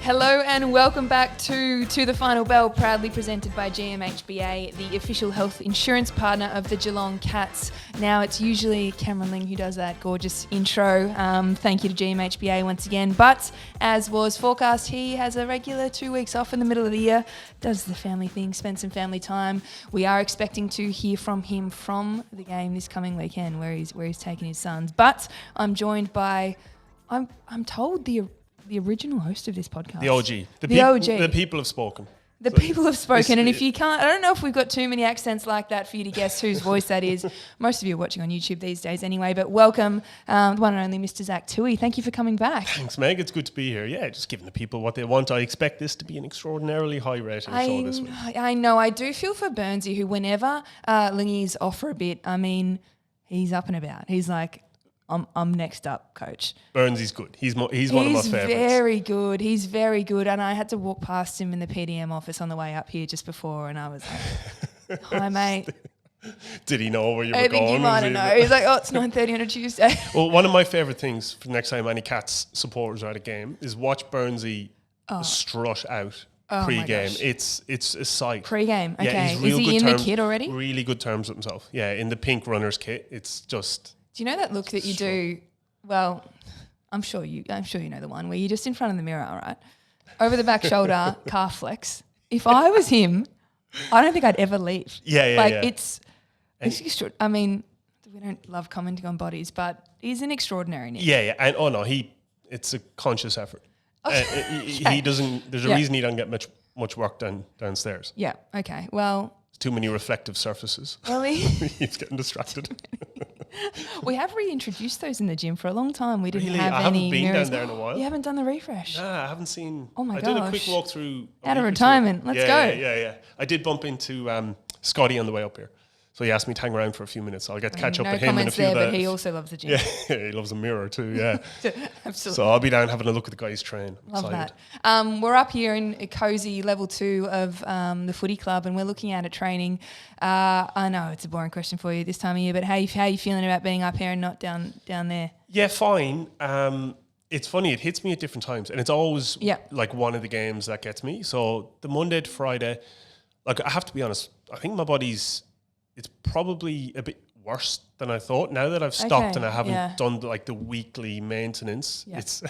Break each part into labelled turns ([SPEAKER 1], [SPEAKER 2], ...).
[SPEAKER 1] Hello and welcome back to The Final Bell, proudly presented by GMHBA, the official health insurance partner of the Geelong Cats. Now it's usually Cameron Ling who does that gorgeous intro. Thank you to GMHBA once again. But as was forecast, he has a regular 2 weeks off in the middle of the year, does the family thing, spends some family time. We are expecting to hear from him from the game this coming weekend where he's taking his sons. But I'm joined by, I'm told the original host of this podcast.
[SPEAKER 2] The OG. The people have spoken.
[SPEAKER 1] The people have spoken, and if you can't, I don't know if we've got too many accents like that for you to guess whose voice that is. Most of you are watching on YouTube these days anyway, but welcome, the one and only Mr. Zach Tuohy. Thank you for coming back.
[SPEAKER 2] Thanks, Meg. It's good to be here. Yeah, just giving the people what they want. I expect this to be an extraordinarily high rating show this week.
[SPEAKER 1] I know. I do feel for Burnsy, who whenever Lingy's off for a bit, I mean, he's up and about. He's like, I'm next up, coach.
[SPEAKER 2] Burnsy's good. He's one of my favourites.
[SPEAKER 1] He's very good. And I had to walk past him in the PDM office on the way up here just before, and I was like, hi, mate.
[SPEAKER 2] Did he know where you were going?
[SPEAKER 1] I think he might have known. He's like, oh, it's 9:30 on a Tuesday.
[SPEAKER 2] Well, one of my favourite things for the next time any Cats supporters are at a game is watch Burnsy strut out pre-game. It's a sight.
[SPEAKER 1] Pre-game, okay.
[SPEAKER 2] Yeah,
[SPEAKER 1] is he in the kit already?
[SPEAKER 2] Really good terms with himself. Yeah, in the pink runner's kit. It's just...
[SPEAKER 1] Do you know that look that you do? Well, I'm sure you know the one where you're just in front of the mirror, right? Over the back shoulder, calf flex. If I was him, I don't think I'd ever leave.
[SPEAKER 2] Yeah.
[SPEAKER 1] It's I mean, we don't love commenting on bodies, but he's an extraordinary Nick.
[SPEAKER 2] Yeah. And it's a conscious effort. He doesn't. There's a reason he doesn't get much work done downstairs.
[SPEAKER 1] Yeah. Okay. Well.
[SPEAKER 2] Too many reflective surfaces.
[SPEAKER 1] Well,
[SPEAKER 2] he's getting distracted.
[SPEAKER 1] We have reintroduced those in the gym for a long time. We didn't
[SPEAKER 2] really?
[SPEAKER 1] have
[SPEAKER 2] I
[SPEAKER 1] any
[SPEAKER 2] haven't been
[SPEAKER 1] mirrors.
[SPEAKER 2] down there in a while.
[SPEAKER 1] You haven't done the refresh?
[SPEAKER 2] Nah, I haven't seen...
[SPEAKER 1] Oh my gosh.
[SPEAKER 2] I did a quick walk through...
[SPEAKER 1] Out of retirement. Let's go.
[SPEAKER 2] Yeah. I did bump into Scotty on the way up here. So he asked me to hang around for a few minutes. I'll get to catch up with him in a few
[SPEAKER 1] days. But he also loves the gym.
[SPEAKER 2] Yeah, he loves a mirror too, yeah.
[SPEAKER 1] Absolutely.
[SPEAKER 2] So I'll be down having a look at the guys train.
[SPEAKER 1] Love that. We're up here in a cosy level 2 of the footy club, and we're looking at training. I know it's a boring question for you this time of year, but how are you feeling about being up here and not down there?
[SPEAKER 2] Yeah, fine. It's funny, it hits me at different times, and it's always like one of the games that gets me. So the Monday to Friday, like I have to be honest, I think my body's... It's probably a bit worse than I thought. Now that I've stopped and I haven't done the weekly maintenance, it's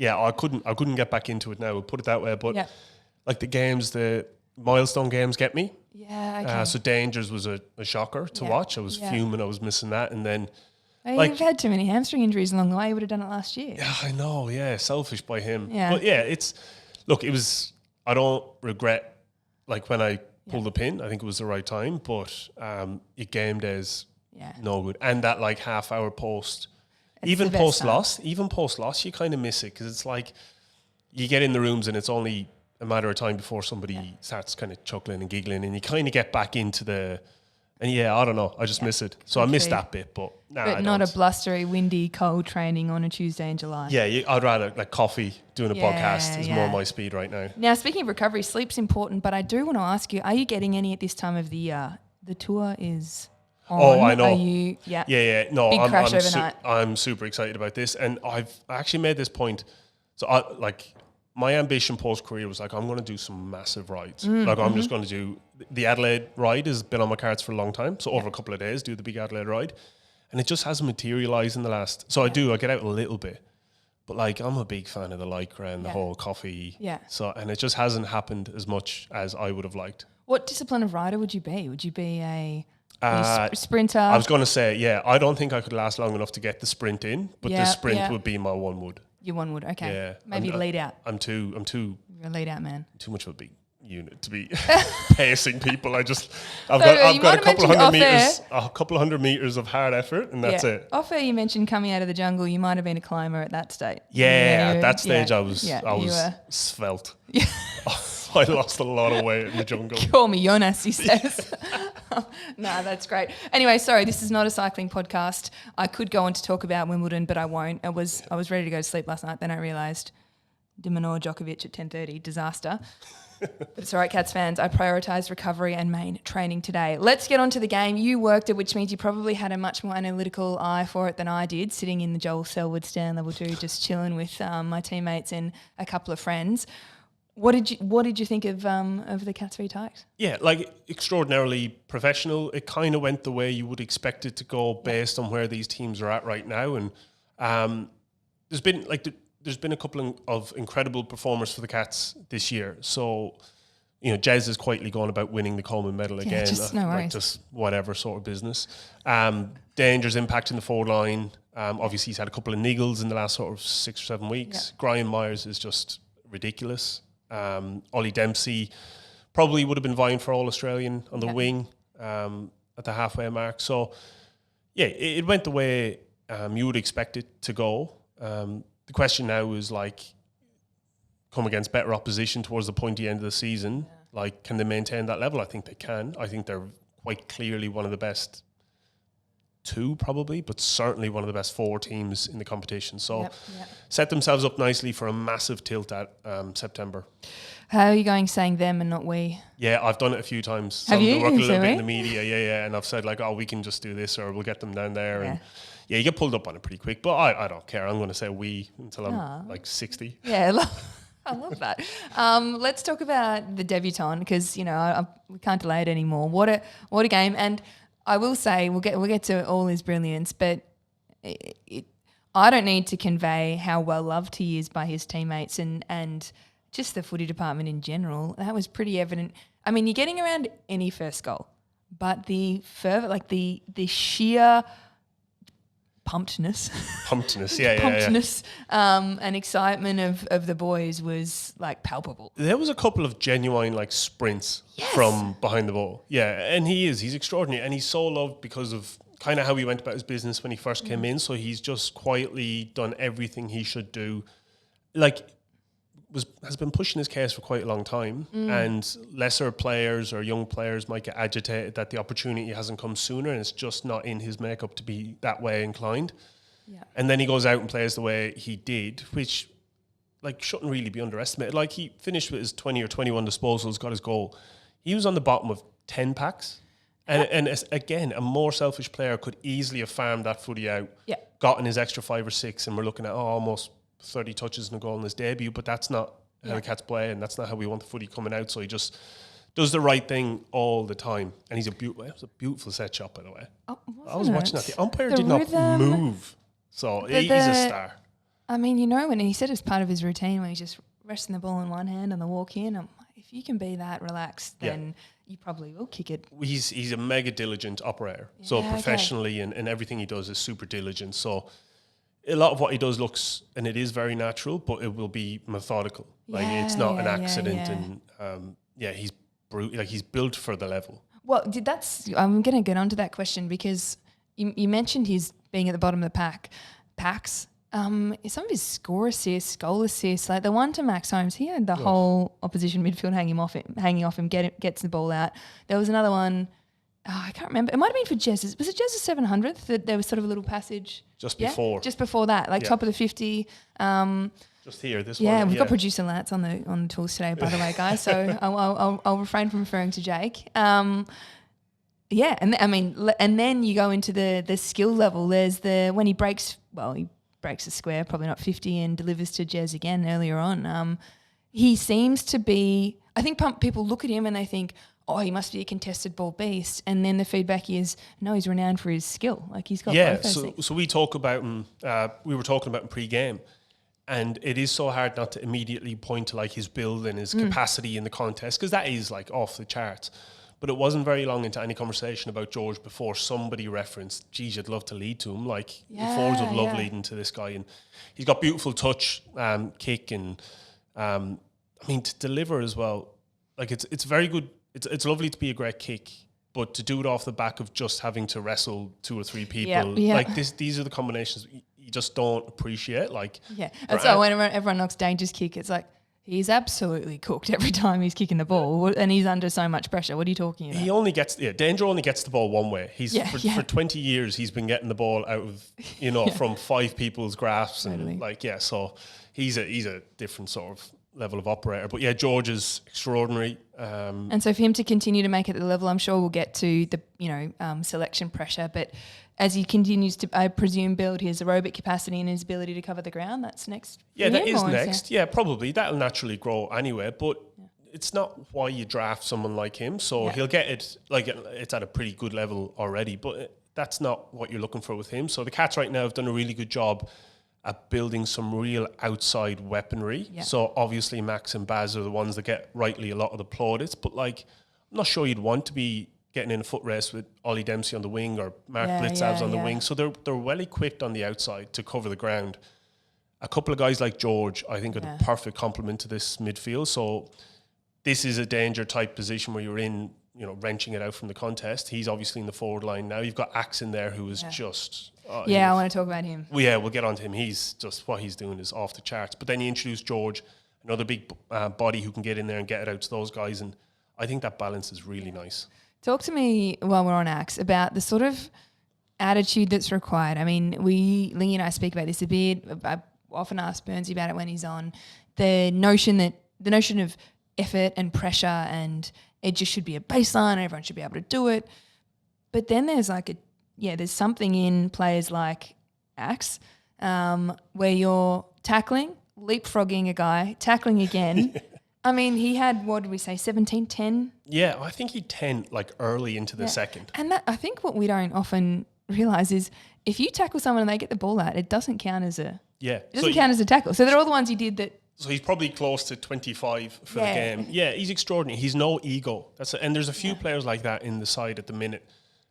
[SPEAKER 2] I couldn't get back into it now. We'll put it that way. But like the games, the milestone games get me.
[SPEAKER 1] Yeah. Okay.
[SPEAKER 2] So Dangers was a shocker to watch. I was fuming. I was missing that, and then
[SPEAKER 1] you've had too many hamstring injuries along the way. You would have done it last year.
[SPEAKER 2] Yeah, I know. Yeah, selfish by him.
[SPEAKER 1] Yeah.
[SPEAKER 2] But yeah, it was. I don't regret when I pull the pin. I think it was the right time, but your game days no good. And that half hour post, even post loss, you kind of miss it because it's like you get in the rooms and it's only a matter of time before somebody starts kind of chuckling and giggling, and you kind of get back into the. And I don't know. I just miss it. So I miss that bit, but
[SPEAKER 1] not a blustery, windy, cold training on a Tuesday in July.
[SPEAKER 2] Yeah, I'd rather coffee. Doing a podcast is more my speed right now.
[SPEAKER 1] Now, speaking of recovery, sleep's important, but I do want to ask you: are you getting any at this time of the year? The tour is on.
[SPEAKER 2] Oh, I know.
[SPEAKER 1] Are you?
[SPEAKER 2] Yeah. No,
[SPEAKER 1] big crash overnight.
[SPEAKER 2] I'm super excited about this, and I've actually made this point. So my ambition post-career was I'm going to do some massive rides. I'm just going to do... The Adelaide ride has been on my cards for a long time. So over a couple of days, do the big Adelaide ride. And it just hasn't materialised in the last... So I get out a little bit. But I'm a big fan of the Lycra and the whole coffee.
[SPEAKER 1] Yeah.
[SPEAKER 2] So, and it just hasn't happened as much as I would have liked.
[SPEAKER 1] What discipline of rider would you be? Would you be a sprinter?
[SPEAKER 2] I was going to say, I don't think I could last long enough to get the sprint in. But the sprint would be my one wood.
[SPEAKER 1] Your one would, okay.
[SPEAKER 2] Yeah.
[SPEAKER 1] Maybe lead out.
[SPEAKER 2] I'm too...
[SPEAKER 1] You're a lead out man.
[SPEAKER 2] Too much of a big unit to be pacing people. I've got a couple of hundred meters of hard effort, and that's it.
[SPEAKER 1] Off air, you mentioned coming out of the jungle. You might have been a climber at that stage.
[SPEAKER 2] Yeah, at that stage I was svelte. Yeah. I lost a lot of weight in the jungle.
[SPEAKER 1] Call me Jonas, he says. No, that's great. Anyway, sorry, this is not a cycling podcast. I could go on to talk about Wimbledon, but I won't. I was ready to go to sleep last night. Then I realised Dimanor Djokovic at 10:30. Disaster. But it's all right, Cats fans. I prioritised recovery and main training today. Let's get on to the game. You worked it, which means you probably had a much more analytical eye for it than I did, sitting in the Joel Selwood stand level 2, just chilling with my teammates and a couple of friends. What did you think of the Cats v Tigers?
[SPEAKER 2] Yeah, like extraordinarily professional. It kind of went the way you would expect it to go based on where these teams are at right now. And there's been a couple of incredible performers for the Cats this year. So, Jez is quietly going about winning the Coleman medal again.
[SPEAKER 1] No worries.
[SPEAKER 2] Like just whatever sort of business. Danger's impacting the forward line. Obviously, he's had a couple of niggles in the last sort of 6 or 7 weeks.
[SPEAKER 1] Yeah.
[SPEAKER 2] Brian Myers is just ridiculous. Ollie Dempsey probably would have been vying for All-Australian on the wing at the halfway mark. So, yeah, it went the way you would expect it to go. The question now is, come against better opposition towards the pointy end of the season. Yeah. Can they maintain that level? I think they can. I think they're quite clearly one of the best 2 probably, but certainly one of the best 4 teams in the competition. So set themselves up nicely for a massive tilt at September.
[SPEAKER 1] How are you going saying them and not we?
[SPEAKER 2] Yeah, I've done it a few times.
[SPEAKER 1] Have you?
[SPEAKER 2] Work a little bit in the media, yeah. And I've said we can just do this or we'll get them down there.
[SPEAKER 1] Yeah.
[SPEAKER 2] And you get pulled up on it pretty quick, but I don't care. I'm going to say we until I'm 60.
[SPEAKER 1] Yeah, I love that. Let's talk about the debutant because, we can't delay it anymore. What a game. And I will say we'll get to all his brilliance, but I don't need to convey how well loved he is by his teammates and just the footy department in general. That was pretty evident. I mean, you're getting around any first goal, but the fervour, the sheer pumpedness, and excitement of the boys was palpable.
[SPEAKER 2] There was a couple of genuine sprints from behind the ball. Yeah, and he's extraordinary, and he's so loved because of kind of how he went about his business when he first came in. So he's just quietly done everything he should do. Has been pushing his case for quite a long time, and lesser players or young players might get agitated that the opportunity hasn't come sooner, and it's just not in his makeup to be that way inclined. Yeah. And then he goes out and plays the way he did, which shouldn't really be underestimated. He finished with his 20 or 21 disposals, got his goal. He was on the bottom of 10 packs. And again, a more selfish player could easily have farmed that footy out, gotten his extra 5 or 6, and we're looking at almost 30 touches and a goal in his debut, but that's not how the Cats play, and that's not how we want the footy coming out. So he just does the right thing all the time, and it was a beautiful set shot, by the way. I was watching that. The umpire did not move, so he's a star.
[SPEAKER 1] I mean, when he said it's part of his routine when he's just resting the ball in one hand on the walk in. If you can be that relaxed, then you probably will kick it.
[SPEAKER 2] He's a mega diligent operator, so professionally and everything he does is super diligent. So a lot of what he does looks, and it is very natural, but it will be methodical. It's not an accident, and he's he's built for the level.
[SPEAKER 1] Well, I'm going to get onto that question because you mentioned his being at the bottom of the packs. Some of his score assists, goal assists, the one to Max Holmes, he had the whole opposition midfield hanging off him, gets the ball out. There was another one. I can't remember. It might have been for Jez's. Was it Jez's 700th that there was sort of a little passage?
[SPEAKER 2] Just before.
[SPEAKER 1] Just before that, top of the 50.
[SPEAKER 2] Just here, this
[SPEAKER 1] one.
[SPEAKER 2] Yeah,
[SPEAKER 1] we've got producer Lance on the tools today, by the way, guys. So I'll refrain from referring to Jake. And then you go into the skill level. There's when he breaks a square, probably not 50, and delivers to Jez again earlier on. He seems to be. I think people look at him and they think, oh, he must be a contested ball beast. And then the feedback is, no, he's renowned for his skill. He's got both those things.
[SPEAKER 2] So we talk about him, we were talking about him pre-game, and it is so hard not to immediately point to his build and his capacity in the contest, because that is off the charts. But it wasn't very long into any conversation about George before somebody referenced, geez, you'd love to lead to him. Forwards would love leading to this guy. And he's got beautiful touch, kick, and to deliver as well. It's very good. It's lovely to be a great kick, but to do it off the back of just having to wrestle 2 or 3 people, these are the combinations you just don't appreciate.
[SPEAKER 1] So when everyone knocks Danger's kick, it's He's absolutely cooked every time he's kicking the ball, and he's under so much pressure. What are you talking about?
[SPEAKER 2] Danger only gets the ball one way. For 20 years, he's been getting the ball out of, from 5 people's grasps.
[SPEAKER 1] Totally.
[SPEAKER 2] And so he's a different sort of level of operator. But yeah, George is extraordinary.
[SPEAKER 1] And so for him to continue to make it at the level, I'm sure we'll get to the, selection pressure, but as he continues to, I presume, build his aerobic capacity and his ability to cover the ground, that's next.
[SPEAKER 2] Yeah, that is next. Yeah, probably. That'll naturally grow anyway, but it's not why you draft someone like him. So he'll get it, it's at a pretty good level already, but that's not what you're looking for with him. So the Cats right now have done a really good job at building some real outside weaponry. Yeah. So obviously Max and Baz are the ones that get rightly a lot of the plaudits, but I'm not sure you'd want to be getting in a foot race with Ollie Dempsey on the wing or Mark Blitzavs on the wing. So they're well equipped on the outside to cover the ground. A couple of guys like George, I think, are the perfect complement to this midfield. So this is a danger type position where you're in, wrenching it out from the contest. He's obviously in the forward line now. You've got Axe in there who is just...
[SPEAKER 1] I want to talk about him.
[SPEAKER 2] Well, yeah, we'll get on to him. He's just, what he's doing is off the charts. But then you introduce George, another big body who can get in there and get it out to those guys. And I think that balance is really nice.
[SPEAKER 1] Talk to me while we're on Axe about the sort of attitude that's required. I mean, Lingy and I speak about this a bit. I often ask Burnsy about it when he's on. The notion of effort and pressure, and it just should be a baseline and everyone should be able to do it. But then there's there's something in players like Axe where you're tackling, leapfrogging a guy, tackling again. I mean, he had, what did we say, 17, 10?
[SPEAKER 2] Yeah, I think he 10 early into the second.
[SPEAKER 1] And that, I think what we don't often realise is if you tackle someone and they get the ball out, it doesn't count as a count as a tackle. So they're all the ones he did that.
[SPEAKER 2] So he's probably close to 25 for the game. Yeah, he's extraordinary. He's no ego. And there's a few players like that in the side at the minute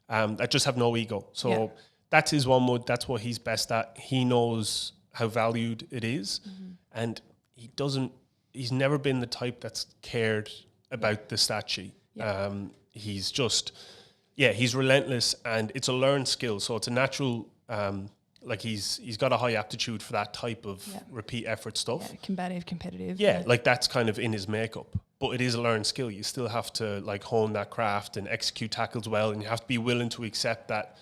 [SPEAKER 2] that just have no ego. So that's his one mode. That's what he's best at. He knows how valued it is, and he's never been the type that's cared about the stat sheet. Yeah. He's just, he's relentless, and it's a learned skill. So it's a natural, he's got a high aptitude for that type of repeat effort stuff. Yeah,
[SPEAKER 1] combative, competitive.
[SPEAKER 2] Yeah, that's kind of in his makeup. But it is a learned skill. You still have to hone that craft and execute tackles well, and you have to be willing to accept that.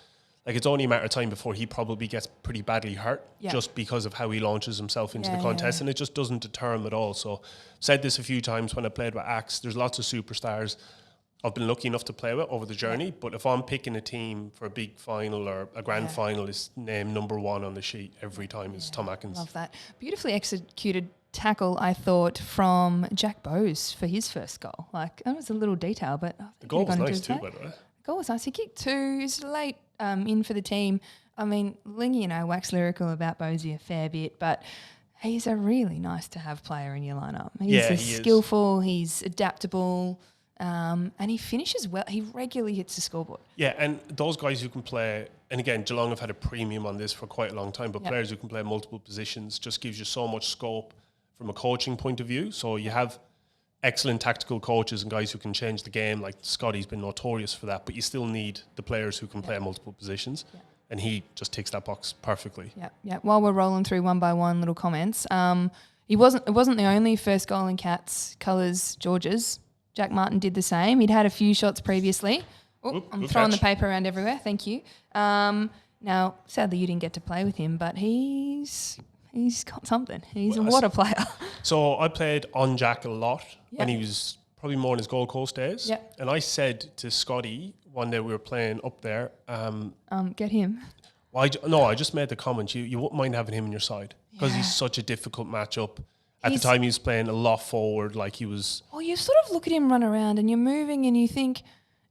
[SPEAKER 2] It's only a matter of time before he probably gets pretty badly hurt just because of how he launches himself into the contest, and it just doesn't deter him at all. So I've said this a few times when I played with Axe, there's lots of superstars I've been lucky enough to play with over the journey, but if I'm picking a team for a big final or a grand final, is name number 1 on the sheet every time is Tom Atkins.
[SPEAKER 1] Love that. Beautifully executed tackle, I thought, from Jack Bowes for his first goal. That was a little detail, but...
[SPEAKER 2] The goal was nice too, by the way.
[SPEAKER 1] The goal was nice. He kicked 2. He's late in for the team. I mean, Lingy and I wax lyrical about Bowesy a fair bit, but he's a really nice to have player in your lineup. He's skillful, he's adaptable, and he finishes well. He regularly hits the scoreboard. Yeah,
[SPEAKER 2] and those guys who can play, and again, Geelong have had a premium on this for quite a long time, but players who can play multiple positions just gives you so much scope from a coaching point of view. So you have excellent tactical coaches and guys who can change the game, like Scotty's been notorious for that, but you still need the players who can play multiple positions, and he just ticks that box perfectly. Yeah.
[SPEAKER 1] While we're rolling through one by one little comments, it wasn't the only first goal in Cats colours, George's. Jack Martin did the same. He'd had a few shots previously. I'm throwing the paper around everywhere. Thank you. Now, sadly, you didn't get to play with him, but he's got something. He's a water player.
[SPEAKER 2] So I played on Jack a lot when he was probably more in his Gold Coast days.
[SPEAKER 1] Yeah.
[SPEAKER 2] And I said to Scotty one day we were playing up there.
[SPEAKER 1] Get him.
[SPEAKER 2] I just made the comment. You wouldn't mind having him on your side because he's such a difficult matchup. At the time, he was playing a lot forward, like he was.
[SPEAKER 1] Well, you sort of look at him run around and you're moving and you think,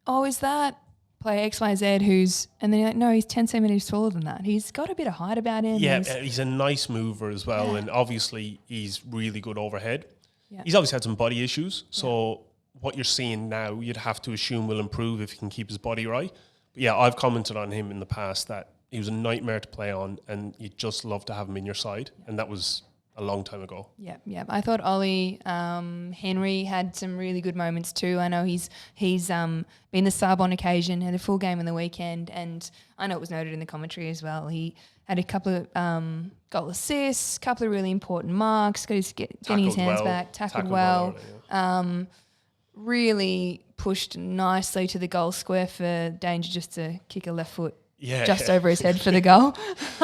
[SPEAKER 1] is that player X, Y, Z who's, and then you're like, no, he's 10 centimetres taller than that. He's got a bit of height about him.
[SPEAKER 2] Yeah, he's a nice mover as well, and obviously he's really good overhead. Yeah. He's obviously had some body issues, so what you're seeing now, you'd have to assume will improve if he can keep his body right. But yeah, I've commented on him in the past that he was a nightmare to play on, and you'd just love to have him in your side, and that was a long time ago. Yeah. I thought Ollie Henry had some really good moments too. I know he's been the sub on occasion, had a full game on the weekend, and I know it was noted in the commentary as well. He
[SPEAKER 1] had a couple of goal assists, couple of really important marks, getting his hands back, tackled well. Really pushed nicely to the goal square for Danger just to kick a left foot over his head for the goal.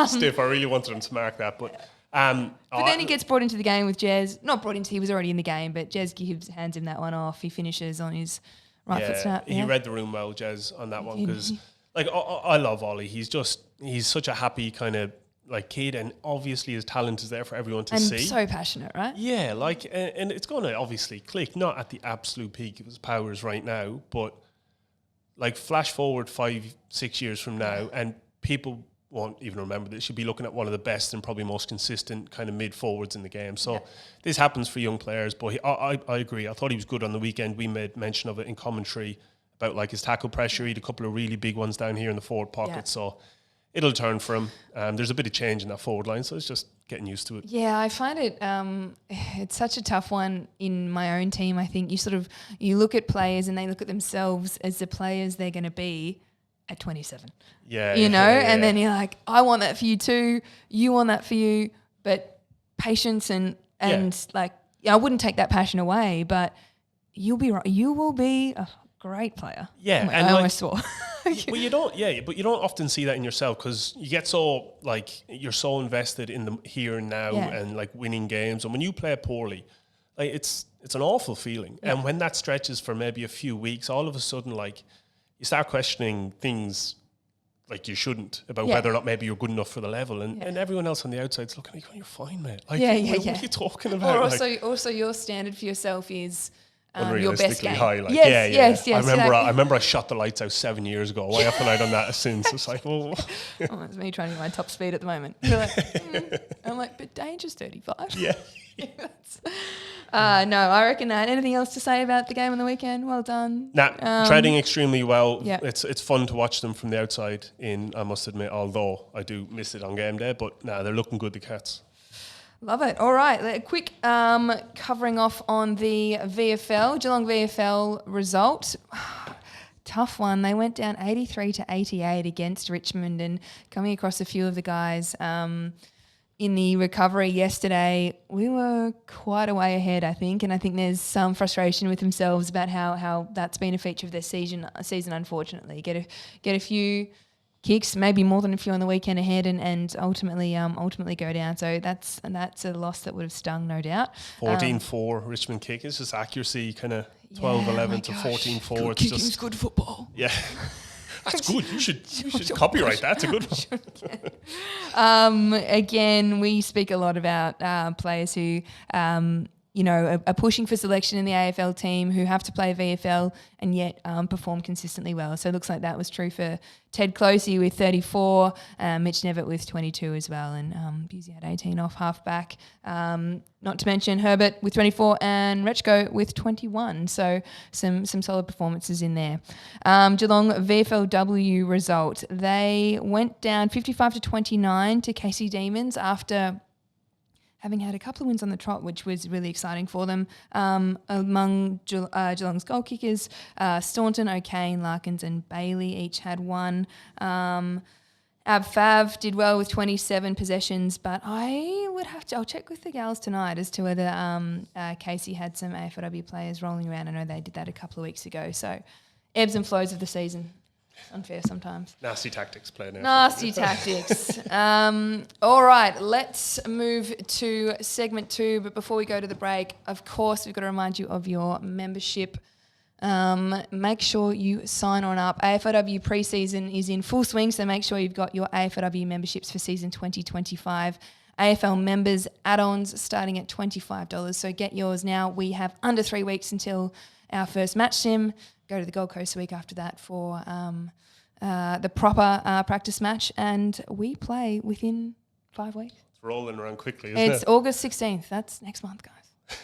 [SPEAKER 2] Stiff. I really wanted him to mark that, but
[SPEAKER 1] then he gets brought into the game with Jez. Not brought into, he was already in the game, but Jez hands him that one off. He finishes on his right foot snap.
[SPEAKER 2] He read the room well, Jez, on that one, because I love Ollie. He's such a happy kind of like kid, and obviously his talent is there for everyone to see.
[SPEAKER 1] And so passionate, right?
[SPEAKER 2] Yeah, and it's going to obviously click, not at the absolute peak of his powers right now, but like flash forward 5-6 years from now, and people won't even remember this. You'll be looking at one of the best and probably most consistent kind of mid forwards in the game. So this happens for young players, but I agree. I thought he was good on the weekend. We made mention of it in commentary about like his tackle pressure. He had a couple of really big ones down here in the forward pocket. So it'll turn for him. There's a bit of change in that forward line, so it's just getting used to it.
[SPEAKER 1] Yeah, I find it it's such a tough one in my own team. I think you look at players and they look at themselves as the players they're going to be at 27.
[SPEAKER 2] Yeah.
[SPEAKER 1] And then you're like, I want that for you too. You want that for you. But patience and like, I wouldn't take that passion away, but you'll be right. You will be a great player.
[SPEAKER 2] Yeah.
[SPEAKER 1] I almost swore.
[SPEAKER 2] Well, you don't. Yeah, but you don't often see that in yourself because you get so like you're so invested in the here and now and like winning games. And when you play poorly, like it's an awful feeling. Yeah. And when that stretches for maybe a few weeks, all of a sudden, like you start questioning things like you shouldn't about whether or not maybe you're good enough for the level. And everyone else on the outside's looking at you going, you're fine, mate. Like, what are you talking about?
[SPEAKER 1] Or also your standard for yourself is your best game.
[SPEAKER 2] High, like,
[SPEAKER 1] yes.
[SPEAKER 2] I remember I shot the lights out 7 years ago. Why haven't I done that since? It's like, well,
[SPEAKER 1] it's me trying to get my top speed at the moment. You're like, I'm like, but Danger's 35.
[SPEAKER 2] Yeah.
[SPEAKER 1] No, I reckon that. Anything else to say about the game on the weekend? Well done.
[SPEAKER 2] Trading extremely well. Yeah. It's fun to watch them from the outside in, I must admit, although I do miss it on game day, but they're looking good, the Cats.
[SPEAKER 1] Love it. All right. A quick covering off on the VFL, Geelong VFL result. Tough one. They went down 83-88 against Richmond, and coming across a few of the guys in the recovery yesterday, we were quite a way ahead, I think, and I think there's some frustration with themselves about how that's been a feature of their season unfortunately. Get a few kicks, maybe more than a few on the weekend ahead, and ultimately go down. So that's a loss that would have stung, no doubt.
[SPEAKER 2] 14-4 Richmond kick. It's just accuracy, kind of 12-11 to 14-4. It's
[SPEAKER 1] kicking's good football.
[SPEAKER 2] Yeah. That's good. You should copyright that. It's a good one.
[SPEAKER 1] Again, we speak a lot about players who are pushing for selection in the AFL team, who have to play VFL and yet perform consistently well. So it looks like that was true for Ted Closey with 34, Mitch Nevitt with 22 as well, and Busey had 18 off halfback. Not to mention Herbert with 24 and Rechko with 21. So some solid performances in there. Geelong VFLW result. They went down 55-29 to Casey Demons after having had a couple of wins on the trot, which was really exciting for them. Among Geelong's goal kickers, Staunton, O'Kane, Larkins and Bailey each had one. Ab Fav did well with 27 possessions, but I'll check with the gals tonight as to whether Casey had some AFLW players rolling around. I know they did that a couple of weeks ago. So ebbs and flows of the season. Unfair sometimes.
[SPEAKER 2] Nasty tactics playing out.
[SPEAKER 1] Nasty tactics. All right, let's move to segment 2. But before we go to the break, of course, we've got to remind you of your membership. Make sure you sign on up. AFLW pre-season is in full swing, so make sure you've got your AFLW memberships for season 2025. AFL members add-ons starting at $25. So get yours now. We have under 3 weeks until our first match sim. Go to the Gold Coast a week after that for the proper practice match, and we play within 5 weeks.
[SPEAKER 2] It's rolling around quickly, isn't it?
[SPEAKER 1] It's August 16th. That's next month, guys.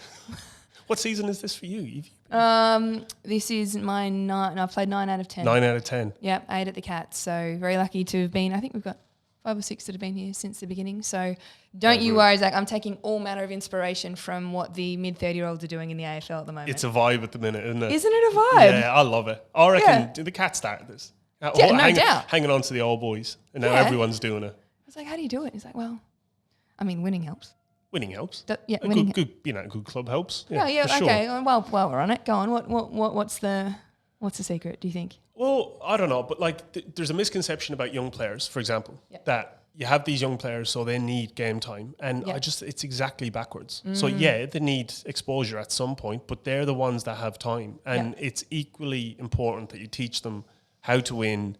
[SPEAKER 2] What season is this for you?
[SPEAKER 1] This is my 9. I've played 9 out of 10.
[SPEAKER 2] 9 out of 10.
[SPEAKER 1] Yeah, 8 at the Cats. So very lucky to have been. I think we've got 5 or 6 that have been here since the beginning. So don't you worry, Zach. I'm taking all manner of inspiration from what the mid-30-year-olds are doing in the AFL at the moment.
[SPEAKER 2] It's a vibe at the minute, isn't it?
[SPEAKER 1] Isn't it a vibe?
[SPEAKER 2] Yeah, I love it. I reckon, do the Cats start this?
[SPEAKER 1] No doubt.
[SPEAKER 2] Hanging on to the old boys. And now everyone's doing it.
[SPEAKER 1] was like, how do you do it? He's like, well, I mean, winning helps.
[SPEAKER 2] Winning helps.
[SPEAKER 1] Winning
[SPEAKER 2] a good club helps.
[SPEAKER 1] Yeah,
[SPEAKER 2] for
[SPEAKER 1] okay.
[SPEAKER 2] sure.
[SPEAKER 1] Well, we're on it. Go on. What's the secret, do you think?
[SPEAKER 2] Well, I don't know, but like there's a misconception about young players, for example, that you have these young players, so they need game time. And it's exactly backwards. So they need exposure at some point, but they're the ones that have time. And it's equally important that you teach them how to win,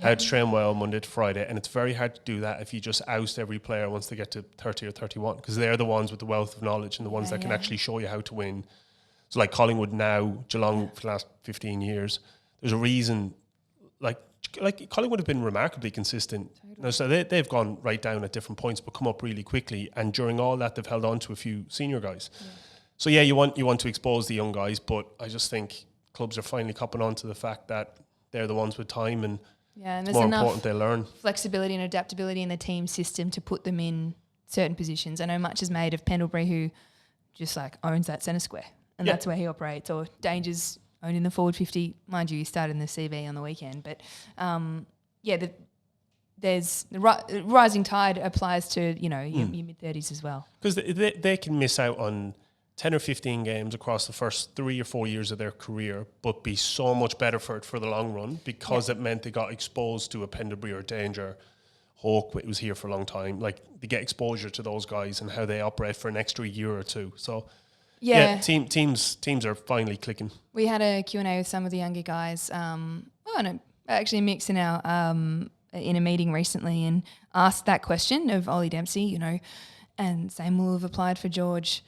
[SPEAKER 2] how to train well Monday to Friday. And it's very hard to do that if you just oust every player once they get to 30 or 31, because they're the ones with the wealth of knowledge and the ones that can actually show you how to win. So like Collingwood now, Geelong for the last 15 years, there's a reason, like Collingwood have been remarkably consistent. Totally. So they've gone right down at different points, but come up really quickly. And during all that, they've held on to a few senior guys. Yeah. So you want to expose the young guys, but I just think clubs are finally copping on to the fact that they're the ones with time, and
[SPEAKER 1] and
[SPEAKER 2] it's more important they learn.
[SPEAKER 1] Flexibility and adaptability in the team system to put them in certain positions. I know much is made of Pendlebury, who just like owns that centre square, and that's where he operates, or Danger's owned in the forward 50. Mind you, he started in the CV on the weekend. But, there's the rising tide applies to, your mid-30s as well.
[SPEAKER 2] Because they can miss out on 10 or 15 games across the first 3 or 4 years of their career, but be so much better for it for the long run, because it meant they got exposed to a Pendlebury or Danger. Hawke was here for a long time. Like, they get exposure to those guys and how they operate for an extra year or two. So... teams are finally clicking.
[SPEAKER 1] We had a Q&A with some of the younger guys. Actually Mick's in a meeting recently, and asked that question of Ollie Dempsey, and same will have applied for George.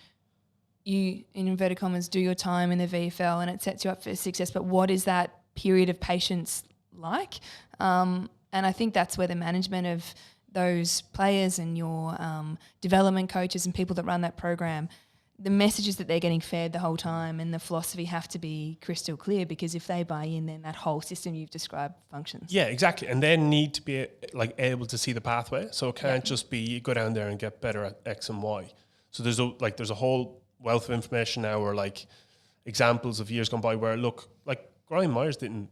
[SPEAKER 1] You, in inverted commas, do your time in the VFL and it sets you up for success, but what is that period of patience like? And I think that's where the management of those players and your development coaches and people that run that program, the messages that they're getting fed the whole time and the philosophy have to be crystal clear, because if they buy in, then that whole system you've described functions. Yeah,
[SPEAKER 2] exactly. And they need to be able to see the pathway. So it can't just be you go down there and get better at X and Y. So there's a whole wealth of information now, or like examples of years gone by where, look, like Brian Myers didn't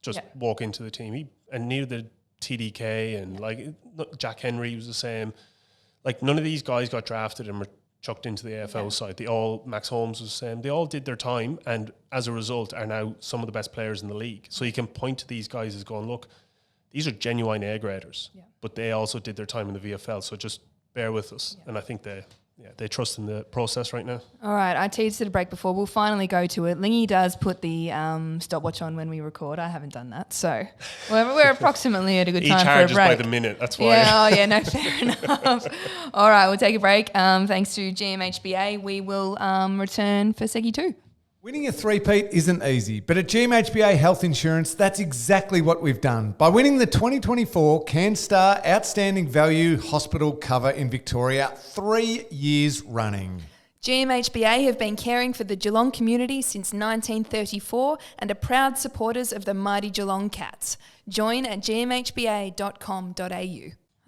[SPEAKER 2] just walk into the team. And neither did TDK and Jack Henry was the same. Like, none of these guys got drafted and were chucked into the AFL side. Max Holmes was the same. They all did their time, and as a result are now some of the best players in the league. So you can point to these guys as going, look, these are genuine A graders, but they also did their time in the VFL. So just bear with us. And I think they trust in the process right now.
[SPEAKER 1] All right, I teased at a break before. We'll finally go to it. Lingy does put the stopwatch on when we record. I haven't done that. So we're approximately at a good time for a break.
[SPEAKER 2] He charges by the minute, that's why.
[SPEAKER 1] No, fair enough. All right, we'll take a break. Thanks to GMHBA. We will return for Seggy 2.
[SPEAKER 3] Winning a three-peat isn't easy, but at GMHBA Health Insurance, that's exactly what we've done by winning the 2024 CanStar Outstanding Value Hospital Cover in Victoria 3 years running.
[SPEAKER 1] GMHBA have been caring for the Geelong community since 1934 and are proud supporters of the mighty Geelong Cats. Join at gmhba.com.au.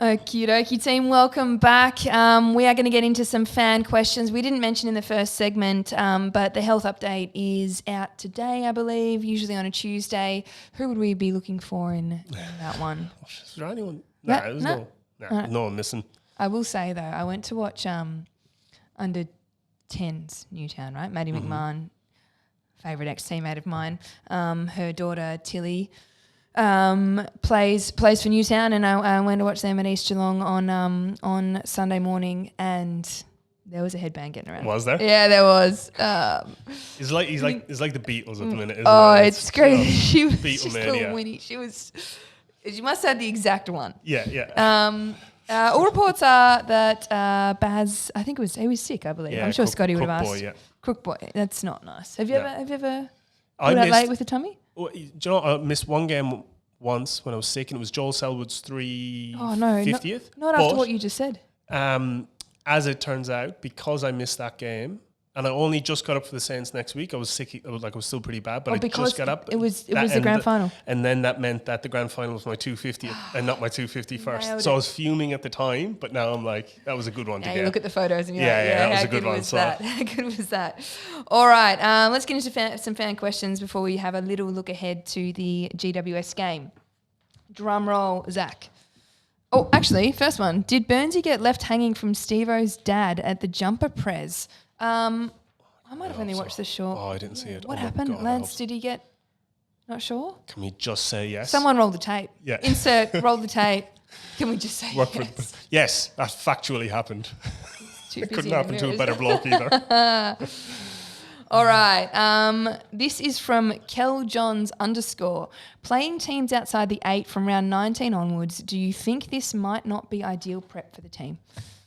[SPEAKER 1] Okie dokie team, welcome back. We are going to get into some fan questions. We didn't mention in the first segment, but the health update is out today, I believe, usually on a Tuesday. Who would we be looking for in that one?
[SPEAKER 2] Is there anyone? No one missing.
[SPEAKER 1] I will say, though, I went to watch under 10s Newtown, right? Maddie McMahon, favourite ex-teammate of mine. Her daughter, Tilly, plays for Newtown, and I went to watch them at East Geelong on Sunday morning, and there was a headband getting around.
[SPEAKER 2] Was there?
[SPEAKER 1] Yeah, there was.
[SPEAKER 2] He's like the Beatles at the minute.
[SPEAKER 1] It's crazy. She was just a Winnie. She must have had the exact one.
[SPEAKER 2] Yeah.
[SPEAKER 1] All reports are that Baz, I think he was sick, I believe. I'm sure Scotty would have asked. Crook boy, that's not nice. Have you ever pulled out late with a tummy?
[SPEAKER 2] Well, do you know, I missed one game once when I was sick, and it was Joel Selwood's 350th.
[SPEAKER 1] Not after what you just said.
[SPEAKER 2] As it turns out, because I missed that game, and I only just got up for the Saints next week. I was sick. I was still pretty bad, but I just got up.
[SPEAKER 1] It was the grand final.
[SPEAKER 2] And then that meant that the grand final was my 250th and not my 251st. So I was fuming at the time, but now I'm like, that was a good one to get.
[SPEAKER 1] You look at the photos and you're
[SPEAKER 2] that was a good one.
[SPEAKER 1] How good was that? All right, let's get into some fan questions before we have a little look ahead to the GWS game. Drum roll, Zach. Oh, actually, first one. Did Burnsy get left hanging from Steve-O's dad at the jumper prez? I might have only watched the short.
[SPEAKER 2] Oh, I didn't see it.
[SPEAKER 1] What
[SPEAKER 2] Oh my
[SPEAKER 1] happened,
[SPEAKER 2] God,
[SPEAKER 1] lads? Did he get... Not sure?
[SPEAKER 2] Can we just say yes?
[SPEAKER 1] Someone roll the tape.
[SPEAKER 2] Yeah.
[SPEAKER 1] Insert, roll the tape. Can we just say yes?
[SPEAKER 2] Yes, that factually happened.
[SPEAKER 1] Too
[SPEAKER 2] It
[SPEAKER 1] busy
[SPEAKER 2] couldn't
[SPEAKER 1] in the
[SPEAKER 2] happen to a
[SPEAKER 1] mirrors.
[SPEAKER 2] better bloke either.
[SPEAKER 1] All right. This is from Kel Johns _ Playing teams outside the 8 from round 19 onwards, do you think this might not be ideal prep for the team?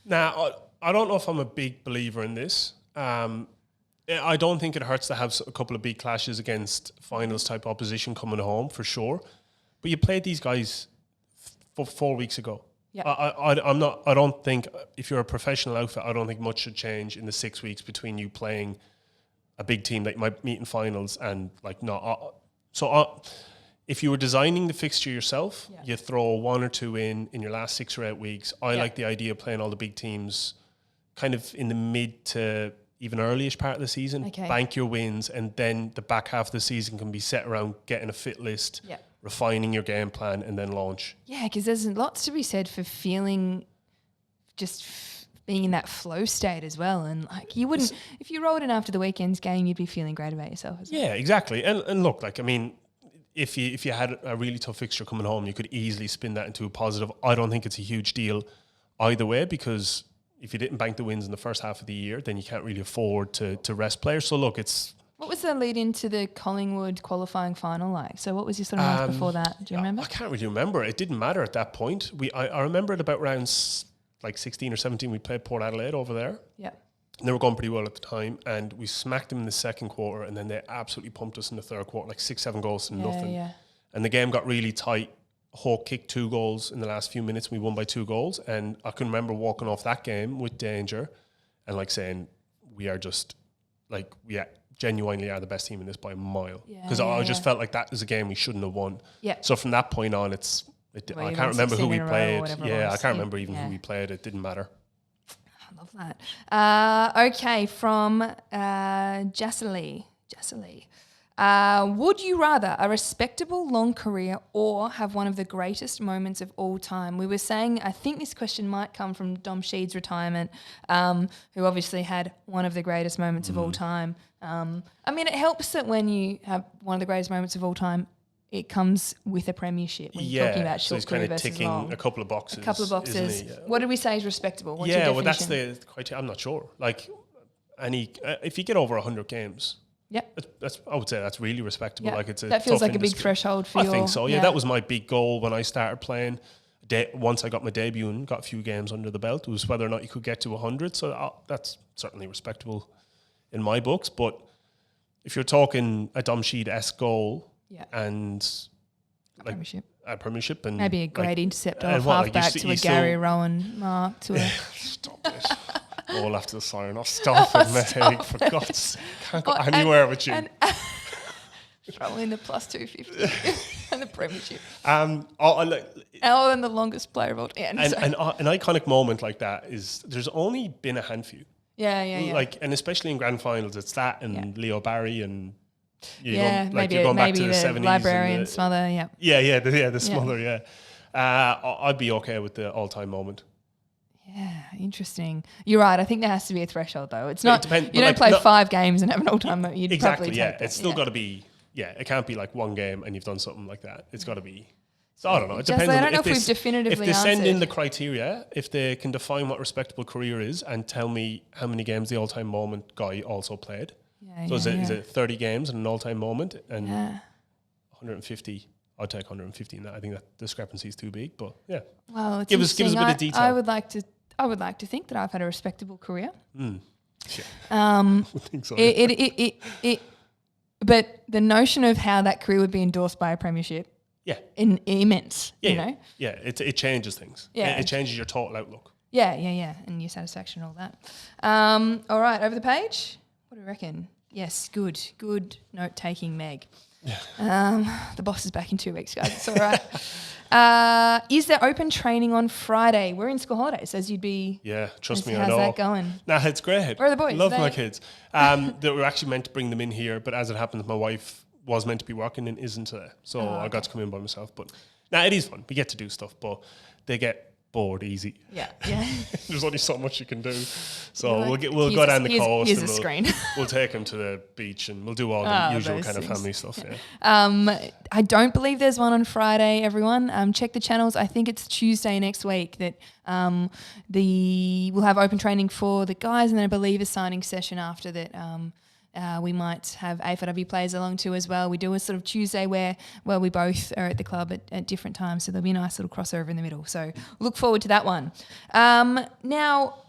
[SPEAKER 2] Now, I don't know if I'm a big believer in this. I don't think it hurts to have a couple of big clashes against finals type opposition coming home for sure. But you played these guys 4 weeks ago.
[SPEAKER 1] Yep.
[SPEAKER 2] I don't think if you're a professional outfit, I don't think much should change in the 6 weeks between you playing a big team that you might meet in finals and like not. If you were designing the fixture yourself, you throw 1 or 2 in your last 6 or 8 weeks. I like the idea of playing all the big teams kind of in the mid to even early-ish part of the season.
[SPEAKER 1] Okay.
[SPEAKER 2] Bank your wins, and then the back half of the season can be set around getting a fit list, refining your game plan, and then launch. Yeah,
[SPEAKER 1] because there's lots to be said for feeling being in that flow state as well. And like you wouldn't, if you rolled in after the weekend's game, you'd be feeling great about yourself as well.
[SPEAKER 2] Yeah, exactly. And look, like, I mean, if you had a really tough fixture coming home, you could easily spin that into a positive. I don't think it's a huge deal either way, because if you didn't bank the wins in the first half of the year, then you can't really afford to rest players. So look, it's...
[SPEAKER 1] What was the lead into the Collingwood qualifying final like? So what was your sort of month before that? Do you remember?
[SPEAKER 2] I can't really remember. It didn't matter at that point. I remember at about rounds like 16 or 17, we played Port Adelaide over there.
[SPEAKER 1] Yeah.
[SPEAKER 2] And they were going pretty well at the time, and we smacked them in the second quarter, and then they absolutely pumped us in the third quarter, like 6-7 goals to nothing.
[SPEAKER 1] Yeah.
[SPEAKER 2] And the game got really tight. Hawke kicked 2 goals in the last few minutes. We won by 2 goals, and I can remember walking off that game with danger and like saying, we are just like, we genuinely are the best team in this by a mile. Because I just felt like that is a game we shouldn't have won. Yeah. So from that point on, I can't remember who we played. Yeah, I can't remember even who we played. It didn't matter.
[SPEAKER 1] I love that. Okay, from Jassali. Would you rather a respectable long career or have one of the greatest moments of all time? We were saying, I think this question might come from Dom Sheed's retirement, who obviously had one of the greatest moments of all time. I mean, it helps that when you have one of the greatest moments of all time, it comes with a premiership when you're talking about short
[SPEAKER 2] so he's kind of ticking
[SPEAKER 1] long.
[SPEAKER 2] a couple of boxes.
[SPEAKER 1] What did we say is respectable? What's
[SPEAKER 2] well, that's the criteria. I'm not sure. Like, if you get over 100 games...
[SPEAKER 1] Yeah,
[SPEAKER 2] I would say that's really respectable.
[SPEAKER 1] Yep.
[SPEAKER 2] Like it's
[SPEAKER 1] that feels like a big threshold for you.
[SPEAKER 2] I think so. Yeah, that was my big goal when I started playing. Once I got my debut and got a few games under the belt, it was whether or not you could get to 100. So that's certainly respectable in my books. But if you're talking a Dom Sheed-esque goal and a premiership and
[SPEAKER 1] maybe a great intercept off halfback to a Gary Rowan mark to a
[SPEAKER 2] stop it. All after the siren. Stop it, mate. For God's sake. Can't go anywhere with you.
[SPEAKER 1] Throw in the plus 250 and the premiership.
[SPEAKER 2] And
[SPEAKER 1] the longest player of all time.
[SPEAKER 2] An iconic moment like that is, there's only been a handful.
[SPEAKER 1] Yeah.
[SPEAKER 2] Like, and especially in grand finals, it's that and Leo Barry and
[SPEAKER 1] maybe
[SPEAKER 2] you're going back to
[SPEAKER 1] the
[SPEAKER 2] the 70s.
[SPEAKER 1] Librarian Smother,
[SPEAKER 2] the Smother, I'd be okay with the all-time moment.
[SPEAKER 1] Yeah, interesting. You're right. I think there has to be a threshold, though. It's not. You don't
[SPEAKER 2] like,
[SPEAKER 1] play 5 games and have an all-time moment. You'd
[SPEAKER 2] exactly.
[SPEAKER 1] Probably take that.
[SPEAKER 2] It's still got to be. Yeah, it can't be like one game and you've done something like that. It's got to be. So I don't know. It depends.
[SPEAKER 1] I don't know if we've definitively
[SPEAKER 2] If they
[SPEAKER 1] answered.
[SPEAKER 2] send in the criteria, if they can define what respectable career is and tell me how many games the all-time moment guy also played. Is it 30 games and an all-time moment and 150? I'd take 150 in that. I think that discrepancy is too big, but yeah.
[SPEAKER 1] Well, it's
[SPEAKER 2] give us a bit of detail.
[SPEAKER 1] I would like to think that I've had a respectable career.
[SPEAKER 2] Sure.
[SPEAKER 1] I think so. But the notion of how that career would be endorsed by a premiership, immense.
[SPEAKER 2] Yeah,
[SPEAKER 1] you know.
[SPEAKER 2] Yeah, it changes things.
[SPEAKER 1] Yeah,
[SPEAKER 2] it changes your total outlook.
[SPEAKER 1] Yeah, and your satisfaction and all that. All right, over the page. What do you reckon? Yes, good note-taking, Meg. The boss is back in 2 weeks, guys. It's all right. Is there open training on Friday? We're in school holidays, as you'd be.
[SPEAKER 2] Yeah, trust me, I know.
[SPEAKER 1] How's that going?
[SPEAKER 2] Nah, it's great.
[SPEAKER 1] Where are the boys?
[SPEAKER 2] Love my kids. They were actually meant to bring them in here, but as it happens, my wife was meant to be working and isn't today. So I got to come in by myself. But it is fun. We get to do stuff, but they get bored easy.
[SPEAKER 1] Yeah.
[SPEAKER 2] There's only so much you can do. So
[SPEAKER 1] Like,
[SPEAKER 2] we'll go down the coast
[SPEAKER 1] here's
[SPEAKER 2] and
[SPEAKER 1] a screen.
[SPEAKER 2] we'll take him to the beach and we'll do all the usual kind of family stuff. Yeah.
[SPEAKER 1] I don't believe there's one on Friday, everyone. Check the channels. I think it's Tuesday next week that we'll have open training for the guys, and then I believe a signing session after that. We might have A4W players along too as well. We do a sort of Tuesday where we both are at the club at different times, so there'll be a nice little crossover in the middle. So look forward to that one. Now,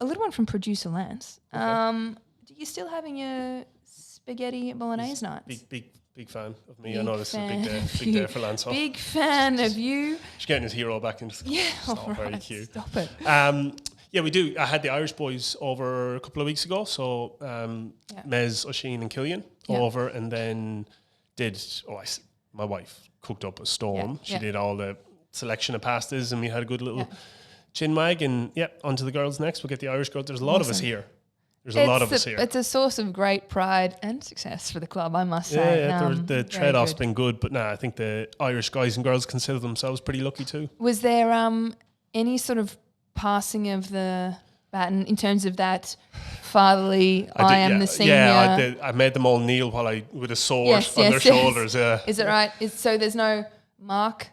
[SPEAKER 1] a little one from producer Lance. Okay. Are you still having your spaghetti bolognese nights?
[SPEAKER 2] Big fan of me. I know this is a big day for Lance.
[SPEAKER 1] Big fan of you.
[SPEAKER 2] She's getting his hero back into the
[SPEAKER 1] all right,
[SPEAKER 2] very cute.
[SPEAKER 1] Stop it.
[SPEAKER 2] Yeah, we do. I had the Irish boys over a couple of weeks ago. So Mez, Oisin and Killian over, and then my wife cooked up a storm. She did all the selection of pastas, and we had a good little chin wag. And on to the girls next. We'll get the Irish girls. There's a lot of us here. There's a lot of us here.
[SPEAKER 1] It's a source of great pride and success for the club, I must say.
[SPEAKER 2] The trade-off's been good, but I think the Irish guys and girls consider themselves pretty lucky too.
[SPEAKER 1] Was there any sort of passing of the baton in terms of that fatherly, I am the senior?
[SPEAKER 2] Yeah, I made them all kneel with a sword on their shoulders. Yeah.
[SPEAKER 1] Is it right? So there's no Mark,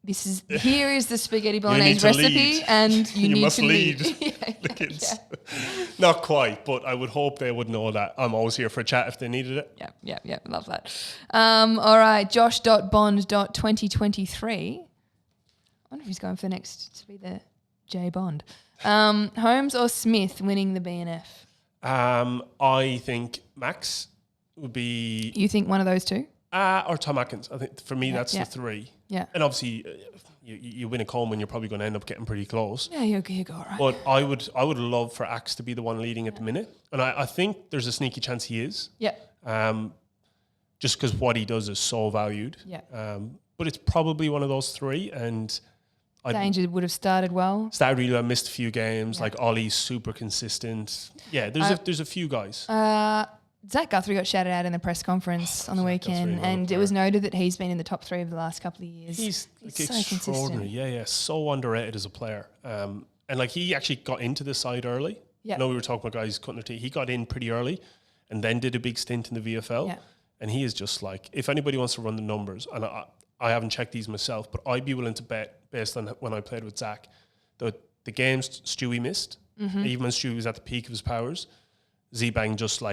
[SPEAKER 1] here is the spaghetti bolognese recipe, and you need
[SPEAKER 2] must
[SPEAKER 1] to
[SPEAKER 2] lead the kids. Not quite, but I would hope they would know that I'm always here for a chat if they needed it.
[SPEAKER 1] Yeah, love that. All right, Josh.Bond.2023. I wonder if he's going for next to be the J Bond. Holmes or Smith winning the BNF?
[SPEAKER 2] I think Max would be...
[SPEAKER 1] You think one of those two?
[SPEAKER 2] Or Tom Atkins. I think for me that's the three.
[SPEAKER 1] Yeah.
[SPEAKER 2] And obviously you win a Coleman, you're probably going to end up getting pretty close.
[SPEAKER 1] Yeah, you go all right.
[SPEAKER 2] But I would love for Axe to be the one leading at the minute. And I think there's a sneaky chance he is.
[SPEAKER 1] Yeah.
[SPEAKER 2] Just because what he does is so valued.
[SPEAKER 1] Yeah.
[SPEAKER 2] But it's probably one of those three, and
[SPEAKER 1] Danger would have started well.
[SPEAKER 2] Started really well, missed a few games. Like Ollie's super consistent. Yeah, there's a few guys.
[SPEAKER 1] Zach Guthrie got shouted out in the press conference on the weekend, and it was noted that he's been in the top three of the last couple of years.
[SPEAKER 2] He's
[SPEAKER 1] so
[SPEAKER 2] extraordinary.
[SPEAKER 1] consistent.
[SPEAKER 2] Yeah, so underrated as a player. And he actually got into the side early.
[SPEAKER 1] Yeah.
[SPEAKER 2] I know we were talking about guys cutting their teeth. He got in pretty early, and then did a big stint in the VFL.
[SPEAKER 1] Yeah.
[SPEAKER 2] And he is just like, if anybody wants to run the numbers, and I haven't checked these myself, but I'd be willing to bet, based on when I played with Zach, the games Stewie missed, even when Stewie was at the peak of his powers, Z-Bang just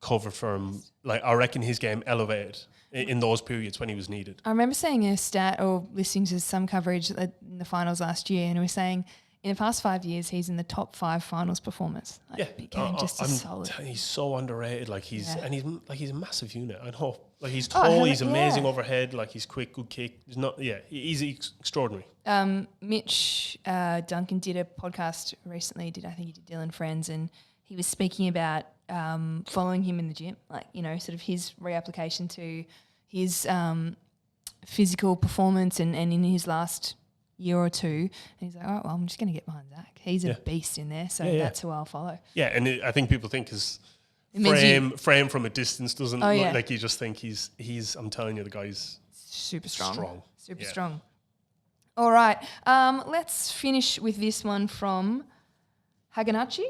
[SPEAKER 2] covered for him. I reckon his game elevated in those periods when he was needed.
[SPEAKER 1] I remember seeing a stat or listening to some coverage in the finals last year, and it was saying in the past 5 years he's in the top 5 finals performers. Big game, just as solid.
[SPEAKER 2] He's so underrated. He's a massive unit. I know. He's tall. He's amazing overhead. He's quick, good kick. He's extraordinary.
[SPEAKER 1] Mitch Duncan did a podcast recently. I think he did Dylan Friends, and he was speaking about following him in the gym, sort of his reapplication to his physical performance and in his last year or two. And he's like, oh, well, I'm just going to get behind Zach. He's a beast in there, so that's who I'll follow.
[SPEAKER 2] Yeah, and I think people think his frame from a distance doesn't look like you just think he's. I'm telling you, the guy's
[SPEAKER 1] super strong. Super
[SPEAKER 2] Yeah.
[SPEAKER 1] strong. All right, let's finish with this one from Haganachi.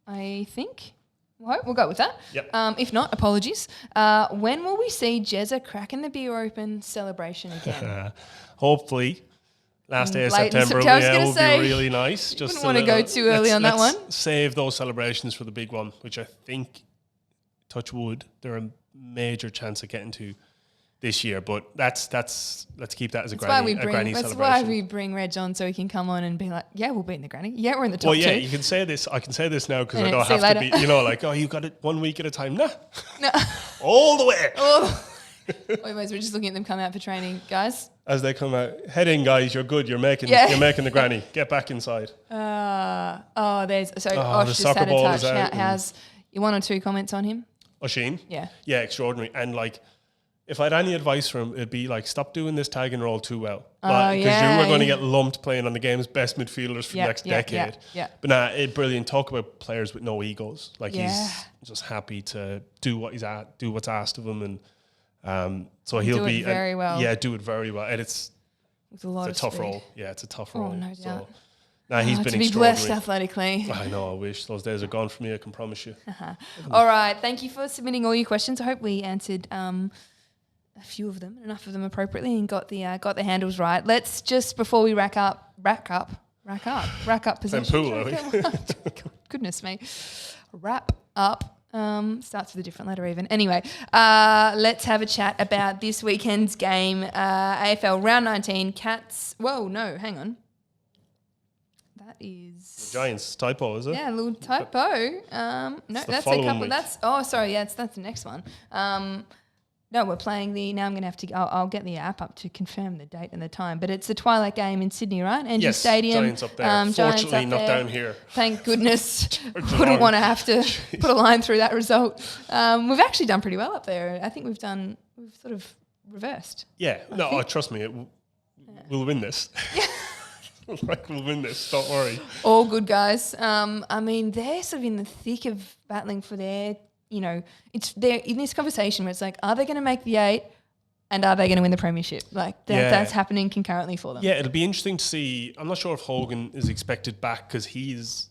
[SPEAKER 1] I think. We'll go with that.
[SPEAKER 2] Yep.
[SPEAKER 1] If not, apologies. When will we see Jezza cracking the beer open celebration again?
[SPEAKER 2] Hopefully, last day of
[SPEAKER 1] Late in
[SPEAKER 2] September.
[SPEAKER 1] September. I was
[SPEAKER 2] Will
[SPEAKER 1] gonna say,
[SPEAKER 2] be really nice.
[SPEAKER 1] You wouldn't want to go too early on that one.
[SPEAKER 2] Save those celebrations for the big one, which I think, touch wood, they're a major chance of getting to this year. But let's keep that as a granny celebration.
[SPEAKER 1] That's why we bring Reg on, so he can come on and be like, yeah, we'll be in the granny. Yeah, we're in the top two.
[SPEAKER 2] You can say this. I can say this now because I don't have to be, you got it 1 week at a time. Nah.
[SPEAKER 1] No.
[SPEAKER 2] All the way.
[SPEAKER 1] Anyways, we're just looking at them come out for training, guys.
[SPEAKER 2] As they come out, head in, guys. You're good. You're making the granny. Get back inside.
[SPEAKER 1] Osh
[SPEAKER 2] the
[SPEAKER 1] just
[SPEAKER 2] soccer
[SPEAKER 1] had a
[SPEAKER 2] ball
[SPEAKER 1] touch.
[SPEAKER 2] is out
[SPEAKER 1] How's your 1 or 2 comments on him?
[SPEAKER 2] Oisin?
[SPEAKER 1] Yeah,
[SPEAKER 2] extraordinary. And if I had any advice for him, it'd be stop doing this tag and roll too well. You were going to get lumped playing on the game's best midfielders for the next decade.
[SPEAKER 1] Yeah.
[SPEAKER 2] But brilliant. Talk about players with no egos. He's just happy to do what's asked of him, and so he'll
[SPEAKER 1] do
[SPEAKER 2] be
[SPEAKER 1] it very well.
[SPEAKER 2] Yeah, do it very well. And
[SPEAKER 1] with a lot
[SPEAKER 2] it's
[SPEAKER 1] of
[SPEAKER 2] a tough
[SPEAKER 1] speed.
[SPEAKER 2] role. Yeah, it's a tough role.
[SPEAKER 1] No doubt.
[SPEAKER 2] So, he's been
[SPEAKER 1] to be
[SPEAKER 2] extraordinary.
[SPEAKER 1] blessed athletically.
[SPEAKER 2] I know, I wish. Those days are gone for me, I can promise you.
[SPEAKER 1] All right. Thank you for submitting all your questions. I hope we answered a few of them, enough of them appropriately, and got the handles right. Let's just, before we rack up possession.
[SPEAKER 2] Pool, are we?
[SPEAKER 1] Goodness me. Wrap up. Starts with a different letter even. Anyway, let's have a chat about this weekend's game. AFL Round 19, Cats. Whoa, no, hang on. That is...
[SPEAKER 2] Giants typo, is it?
[SPEAKER 1] Yeah, a little typo. No, that's a couple.
[SPEAKER 2] week.
[SPEAKER 1] That's that's the next one. No, we're playing now I'm going to have to... I'll get the app up to confirm the date and the time. But it's the twilight game in Sydney, right? NG Stadium.
[SPEAKER 2] Giants up there. Fortunately, not down here.
[SPEAKER 1] Thank goodness. Wouldn't want to have to put a line through that result. We've actually done pretty well up there. I think we've sort of reversed.
[SPEAKER 2] Yeah. Trust me. We'll win this. We'll win this. Don't worry.
[SPEAKER 1] All good, guys. I mean, they're sort of in the thick of battling for their... they're in this conversation where it's like, are they going to make the 8 and are they going to win the premiership? That's happening concurrently for them.
[SPEAKER 2] Yeah, it'll be interesting to see. I'm not sure if Hogan is expected back because he's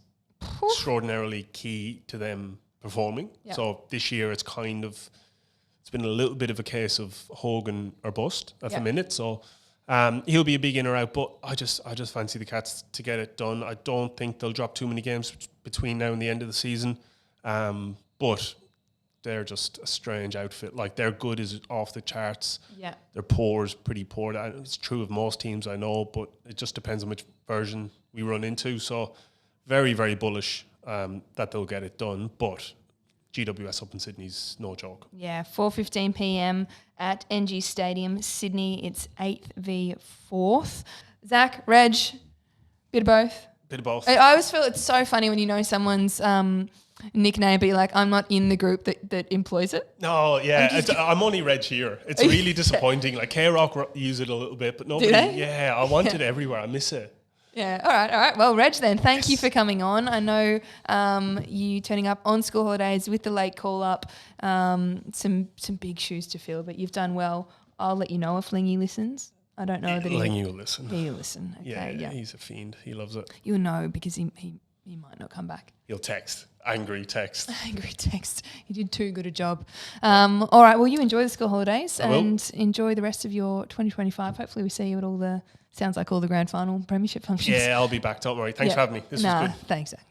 [SPEAKER 2] extraordinarily key to them performing. Yep. So this year it's been a little bit of a case of Hogan or bust at the minute. So he'll be a big in or out, but I just fancy the Cats to get it done. I don't think they'll drop too many games between now and the end of the season. But they're just a strange outfit. Like, their good is off the charts. Yeah. Their poor is pretty poor. It's true of most teams, I know, but it just depends on which version we run into. So very, very bullish that they'll get it done. But GWS up in Sydney's no joke.
[SPEAKER 1] Yeah, 4:15 p.m. at NG Stadium, Sydney. It's 8th v 4th. Zach, Reg, bit of both.
[SPEAKER 2] Bit of both.
[SPEAKER 1] I always feel it's so funny when you know someone's nickname, but you're like, I'm not in the group that employs it.
[SPEAKER 2] No, yeah, I'm only Reg here. It's really disappointing. Like, K-Rock use it a little bit, but nobody.
[SPEAKER 1] Do they?
[SPEAKER 2] Yeah, I want it everywhere. I miss it.
[SPEAKER 1] Yeah. All right. Well, Reg, then, thank you for coming on. I know you turning up on school holidays with the late call up. Some big shoes to fill, but you've done well. I'll let you know if Lingy listens. I don't know that
[SPEAKER 2] Lingy will listen.
[SPEAKER 1] He'll listen. Okay.
[SPEAKER 2] Yeah, he's a fiend. He loves it.
[SPEAKER 1] You'll know because he might not come back.
[SPEAKER 2] He'll text. Angry text.
[SPEAKER 1] You did too good a job. All right. Well, you enjoy the school holidays and enjoy the rest of your 2025. Hopefully we see you at all the grand final premiership functions.
[SPEAKER 2] Yeah, I'll be back. Don't worry. Thanks for having me. This was good.
[SPEAKER 1] Thanks, Zach.